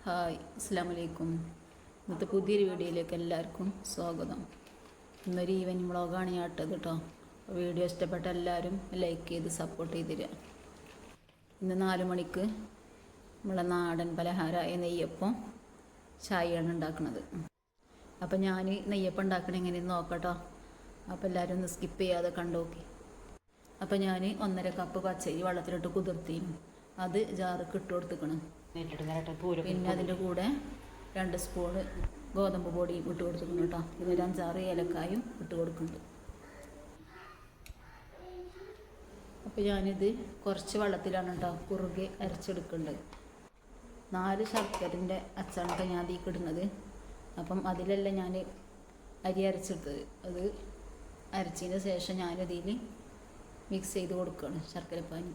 Hi അസ്സലാമലൈക്കും. ഇന്നത്തെ പുതിയൊരു വീഡിയോയിലേക്ക് എല്ലാവർക്കും സ്വാഗതം. ഇന്നൊരു ഈവനിങ് വ്ളോഗാണ് ഞാൻ ഇട്ടത് കേട്ടോ. വീഡിയോ ഇഷ്ടപ്പെട്ട എല്ലാവരും ലൈക്ക് ചെയ്ത് സപ്പോർട്ട് ചെയ്തിരിക. ഇന്ന് 4 മണിക്ക് നമ്മളെ നാടൻ പലഹാരമായ നെയ്യപ്പം ചായയാണ് ഉണ്ടാക്കുന്നത്. അപ്പം ഞാൻ നെയ്യപ്പം ഉണ്ടാക്കണ എങ്ങനെയെന്ന് നോക്കട്ടോ. അപ്പോൾ എല്ലാവരും ഒന്ന് സ്കിപ്പ് ചെയ്യാതെ കണ്ടോക്കി. അപ്പം ഞാൻ 1.5 കപ്പ് പച്ചരി വെള്ളത്തിലിട്ട് കുതിർത്തിനും അത് ജാർക്ക് ഇട്ട് കൊടുത്തിക്കണം. പിന്നെ അതിൻ്റെ കൂടെ 2 സ്പൂണ് ഗോതമ്പ് പൊടിയും ഇട്ട് കൊടുത്തിട്ടുണ്ട് കേട്ടോ. പിന്നെ ഒരു 5-6 ഏലക്കായും ഇട്ട് കൊടുക്കുന്നുണ്ട്. അപ്പോൾ ഞാനിത് കുറച്ച് വെള്ളത്തിലാണ് കേട്ടോ കുറുകെ അരച്ചെടുക്കേണ്ടത്. 4 ശർക്കരൻ്റെ അച്ചാണ് കേട്ടോ ഞാൻ അതിലേക്ക് ഇടുന്നത്. അപ്പം അതിലല്ല ഞാൻ അരി അരച്ചെടുത്തത്. അത് അരച്ചതിന് ശേഷം ഞാനതിൽ മിക്സ് ചെയ്ത് കൊടുക്കുകയാണ് ശർക്കരപ്പാനി.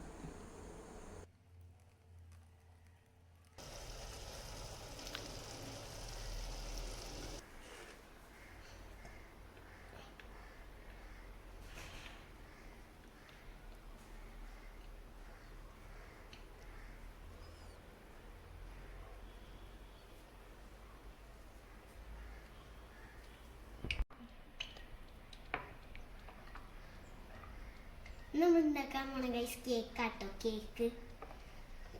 നമ്മൾ ഉണ്ടാക്കാൻ പോണ ഗൈസ് കേക്കാട്ടോ. കേക്ക്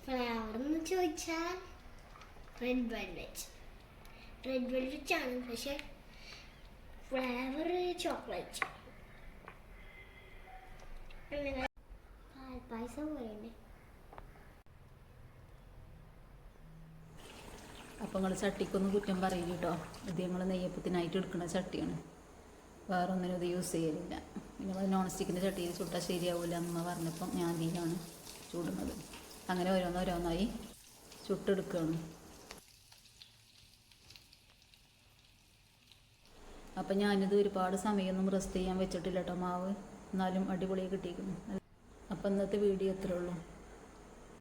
ഫ്ലേവർ എന്ന് ചോദിച്ചാൽ റെഡ് വെൽവെറ്റ് ആണ്, പക്ഷെ ഫ്ലേവർ ചോക്ലേറ്റ്. പാൽപ്പായസം പോലെയുണ്ട്. അപ്പം നിങ്ങൾ ചട്ടിക്കൊന്നും കുറ്റം പറയില്ല കേട്ടോ. ഇത് ഞങ്ങൾ നെയ്യപ്പത്തിനായിട്ട് എടുക്കുന്ന ചട്ടിയാണ്, വേറെ ഒന്നിനും ഇത് യൂസ് ചെയ്യലില്ല. പിന്നെ നോൺ സ്റ്റിക്കിൻ്റെ ചട്ടിയിൽ ചുട്ടാൽ ശരിയാവില്ല എന്ന് പറഞ്ഞപ്പം ഞാൻ ഇതിലാണ് ചൂടുന്നത്. അങ്ങനെ ഓരോന്നോരോന്നായി ചുട്ടെടുക്കുകയാണ്. അപ്പം ഞാനിത് ഒരുപാട് സമയമൊന്നും റെസ്റ്റ് ചെയ്യാൻ വെച്ചിട്ടില്ല കേട്ടോ മാവ്, എന്നാലും അടിപൊളിയായി കിട്ടിയിരിക്കുന്നു. അപ്പം ഇന്നത്തെ വീഡിയോ ഇത്രേ ഉള്ളൂ.